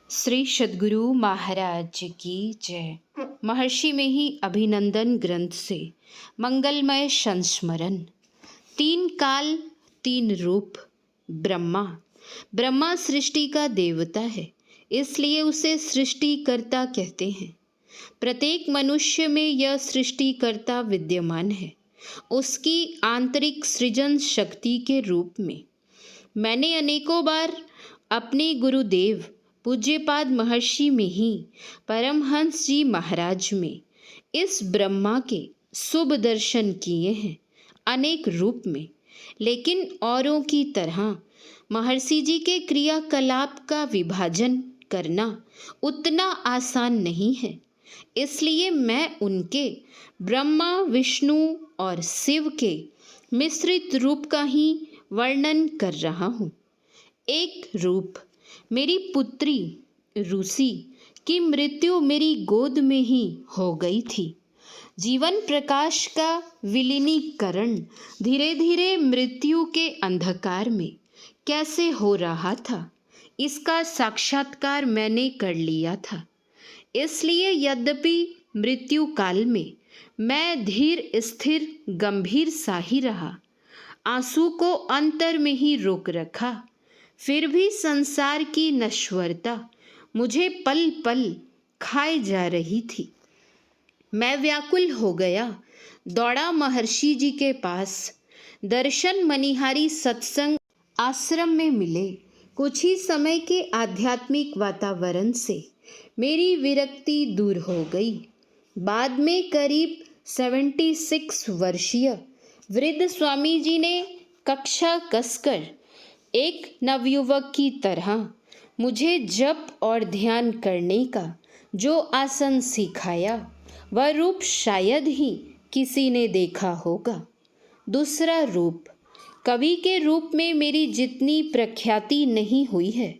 श्री सद्गुरु महाराज की जय। महर्षि में ही अभिनंदन ग्रंथ से मंगलमय संस्मरण। तीन काल तीन रूप। ब्रह्मा सृष्टि का देवता है, इसलिए उसे सृष्टिकर्ता कहते हैं। प्रत्येक मनुष्य में यह सृष्टिकर्ता विद्यमान है, उसकी आंतरिक सृजन शक्ति के रूप में। मैंने अनेकों बार अपने गुरुदेव पूज्यपाद महर्षि में ही परमहंस जी महाराज में इस ब्रह्मा के शुभ दर्शन किए हैं, अनेक रूप में। लेकिन औरों की तरह महर्षि जी के क्रियाकलाप का विभाजन करना उतना आसान नहीं है, इसलिए मैं उनके ब्रह्मा विष्णु और शिव के मिश्रित रूप का ही वर्णन कर रहा हूँ। एक रूप मेरी पुत्री रूसी की मृत्यु मेरी गोद में ही हो गई थी। जीवन प्रकाश का विलीनीकरण धीरे धीरे मृत्यु के अंधकार में कैसे हो रहा था, इसका साक्षात्कार मैंने कर लिया था। इसलिए यद्यपि मृत्यु काल में मैं धीर स्थिर गंभीर सा ही रहा, आंसू को अंतर में ही रोक रखा, फिर भी संसार की नश्वरता मुझे पल पल खाए जा रही थी। मैं व्याकुल हो गया, दौड़ा महर्षि जी के पास। दर्शन मनिहारी सत्संग आश्रम में मिले। कुछ ही समय के आध्यात्मिक वातावरण से मेरी विरक्ति दूर हो गई। बाद में करीब 76 वर्षीय वृद्ध स्वामी जी ने कक्षा कसकर एक नवयुवक की तरह मुझे जप और ध्यान करने का जो आसन सिखाया, वह रूप शायद ही किसी ने देखा होगा। दूसरा रूप कवि के रूप में मेरी जितनी प्रख्याति नहीं हुई है,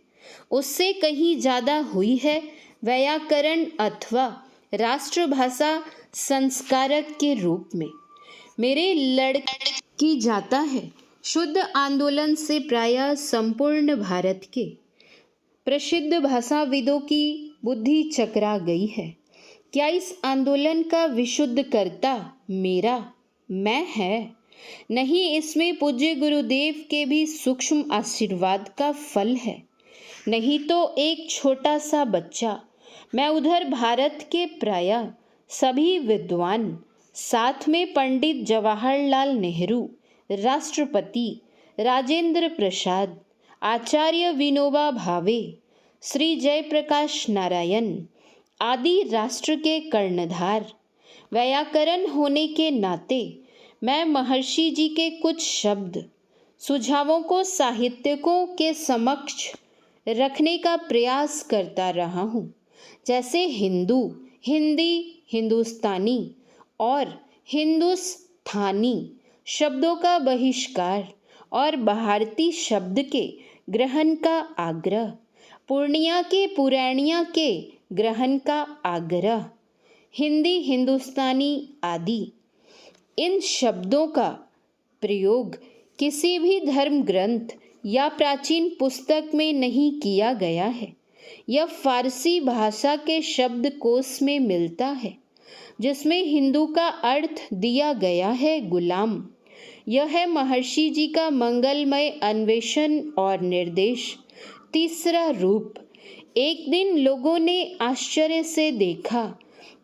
उससे कहीं ज़्यादा हुई है व्याकरण अथवा राष्ट्रभाषा संस्कारक के रूप में। मेरे लड़की जाता है शुद्ध आंदोलन से प्रायः संपूर्ण भारत के प्रसिद्ध भाषाविदों की बुद्धि चकरा गई है। क्या इस आंदोलन का विशुद्ध कर्ता मेरा मैं है? नहीं, इसमें पूज्य गुरुदेव के भी सूक्ष्म आशीर्वाद का फल है। नहीं तो एक छोटा सा बच्चा, मैं उधर भारत के प्रायः सभी विद्वान, साथ में पंडित जवाहरलाल नेहरू, राष्ट्रपति राजेंद्र प्रसाद, आचार्य विनोबा भावे, श्री जयप्रकाश नारायण आदि राष्ट्र के कर्णधार व्याकरण होने के नाते मैं महर्षि जी के कुछ शब्द सुझावों को साहित्यकों के समक्ष रखने का प्रयास करता रहा हूँ। जैसे हिंदू, हिंदी, हिंदुस्तानी और हिंदुस्थानी शब्दों का बहिष्कार और भारतीय शब्द के ग्रहण का आग्रह, पूर्णिया के पुराणिया के ग्रहण का आग्रह, हिंदी, हिंदुस्तानी आदि इन शब्दों का प्रयोग किसी भी धर्म ग्रंथ या प्राचीन पुस्तक में नहीं किया गया है। यह फारसी भाषा के शब्दकोश में मिलता है, जिसमें हिंदू का अर्थ दिया गया है गुलाम। यह है महर्षि जी का मंगलमय अन्वेषण और निर्देश। तीसरा रूप, एक दिन लोगों ने आश्चर्य से देखा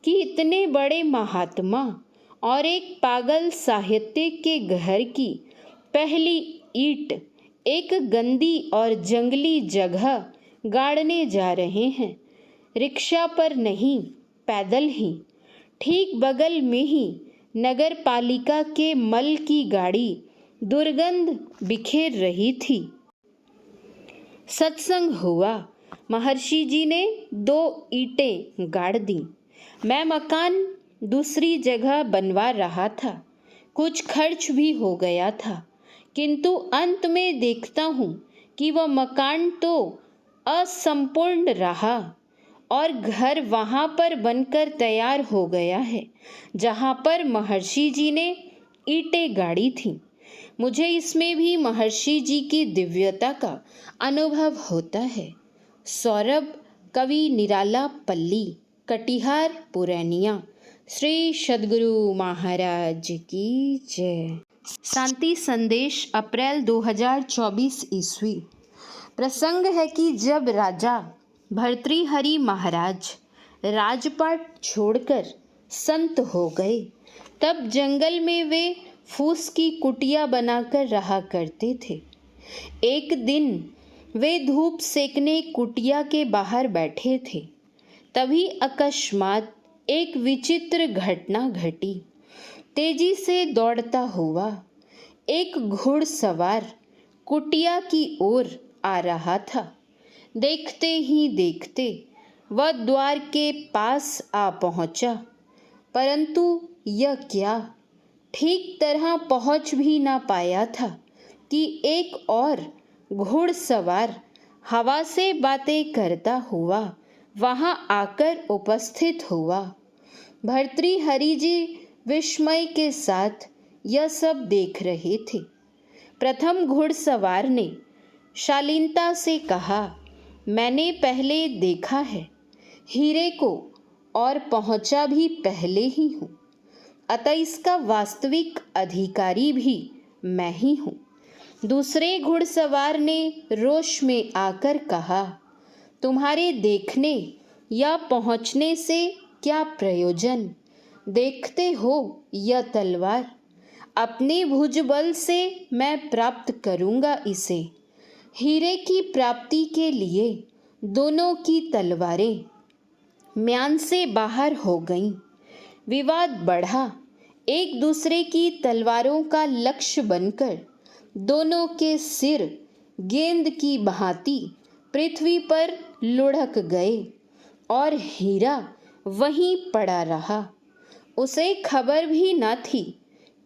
कि इतने बड़े महात्मा और एक पागल साहित्य के घर की पहली ईंट एक गंदी और जंगली जगह गाड़ने जा रहे हैं। रिक्शा पर नहीं, पैदल ही। ठीक बगल में ही नगर पालिका के मल की गाड़ी दुर्गंध बिखेर रही थी। सत्संग हुआ। महर्षि जी ने 2 ईंटें गाड़ दी। मैं मकान दूसरी जगह बनवा रहा था। कुछ खर्च भी हो गया था, किंतु अंत में देखता हूँ कि वह मकान तो असंपूर्ण रहा और घर वहाँ पर बनकर तैयार हो गया है जहाँ पर महर्षि जी ने ईंटें गाड़ी थीं। मुझे इसमें भी महर्षि जी की दिव्यता का अनुभव होता है। सौरभ कवि निराला पल्ली, कटिहार पुरैनिया। श्री सद्गुरु महाराज की जय। शांति संदेश अप्रैल 2024 ईस्वी। प्रसंग है कि जब राजा भर्तृहरि महाराज राजपाट छोड़कर संत हो गए, तब जंगल में वे फूस की कुटिया बनाकर रहा करते थे। एक दिन वे धूप सेकने कुटिया के बाहर बैठे थे, तभी अकस्मात एक विचित्र घटना घटी। तेजी से दौड़ता हुआ एक घुड़सवार कुटिया की ओर आ रहा था। देखते ही देखते वह द्वार के पास आ पहुंचा, परंतु यह क्या, ठीक तरह पहुंच भी ना पाया था कि एक और घुड़सवार हवा से बातें करता हुआ वहां आकर उपस्थित हुआ। भर्तृहरि जी विस्मय के साथ यह सब देख रहे थे। प्रथम घुड़सवार ने शालीनता से कहा, मैंने पहले देखा है हीरे को और पहुंचा भी पहले ही हूँ, अतः इसका वास्तविक अधिकारी भी मैं ही हूँ। दूसरे घुड़सवार ने रोष में आकर कहा, तुम्हारे देखने या पहुंचने से क्या प्रयोजन? देखते हो यह तलवार, अपने भुजबल से मैं प्राप्त करूंगा इसे। हीरे की प्राप्ति के लिए दोनों की तलवारें म्यान से बाहर हो गईं। विवाद बढ़ा। एक दूसरे की तलवारों का लक्ष्य बनकर दोनों के सिर गेंद की भांति पृथ्वी पर लुढ़क गए और हीरा वहीं पड़ा रहा। उसे खबर भी न थी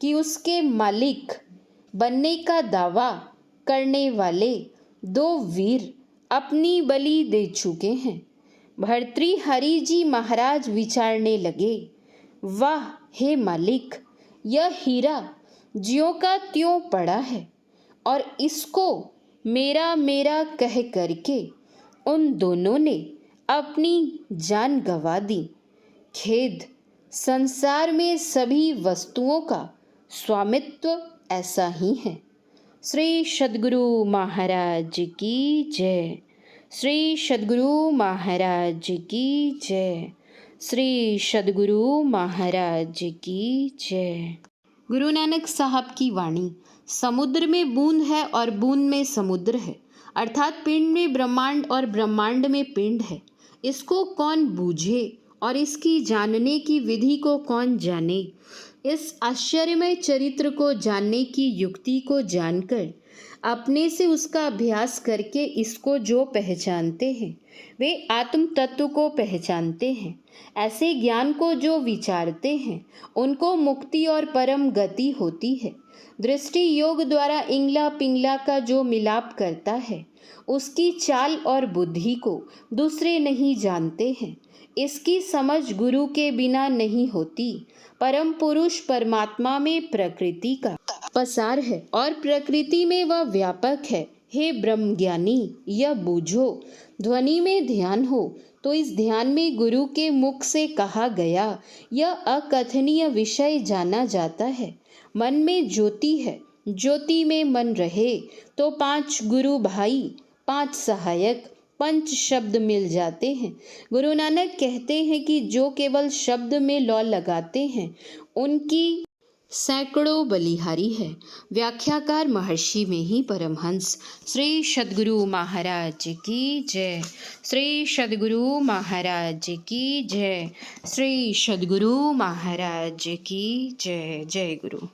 कि उसके मालिक बनने का दावा करने वाले दो वीर अपनी बलि दे चुके हैं। भर्तृहरि जी महाराज विचारने लगे, वाह हे मालिक, यह हीरा ज्यों का त्यों पड़ा है और इसको मेरा मेरा कह करके उन दोनों ने अपनी जान गंवा दी। खेद, संसार में सभी वस्तुओं का स्वामित्व ऐसा ही है। श्री सद्गुरु महाराज की जय। श्री सद्गुरु महाराज की जय। श्री सद्गुरु महाराज की जय। गुरु नानक साहब की वाणी। समुद्र में बूंद है और बूंद में समुद्र है, अर्थात पिंड में ब्रह्मांड और ब्रह्मांड में पिंड है। इसको कौन बूझे और इसकी जानने की विधि को कौन जाने? इस आश्चर्यमय चरित्र को जानने की युक्ति को जानकर अपने से उसका अभ्यास करके इसको जो पहचानते हैं वे आत्म तत्व को पहचानते हैं। ऐसे ज्ञान को जो विचारते हैं उनको मुक्ति और परम गति होती है। दृष्टि योग द्वारा इंगला पिंगला का जो मिलाप करता है उसकी चाल और बुद्धि को दूसरे नहीं जानते हैं। इसकी समझ गुरु के बिना नहीं होती। परम पुरुष परमात्मा में प्रकृति का पसार है और प्रकृति में वह व्यापक है। हे ब्रह्मज्ञानी, यह बूझो। ध्वनि में ध्यान हो तो इस ध्यान में गुरु के मुख से कहा गया यह अकथनीय विषय जाना जाता है। मन में ज्योति है, ज्योति में मन रहे तो 5 गुरु भाई, 5 सहायक, 5 शब्द मिल जाते हैं। गुरु नानक कहते हैं कि जो केवल शब्द में लौ लगाते हैं उनकी सैकड़ों बलिहारी है। व्याख्याकार महर्षि में ही परमहंस। श्री सद्गुरु महाराज की जय। श्री सद्गुरु महाराज की जय। श्री सद्गुरु महाराज की जय। जय गुरु।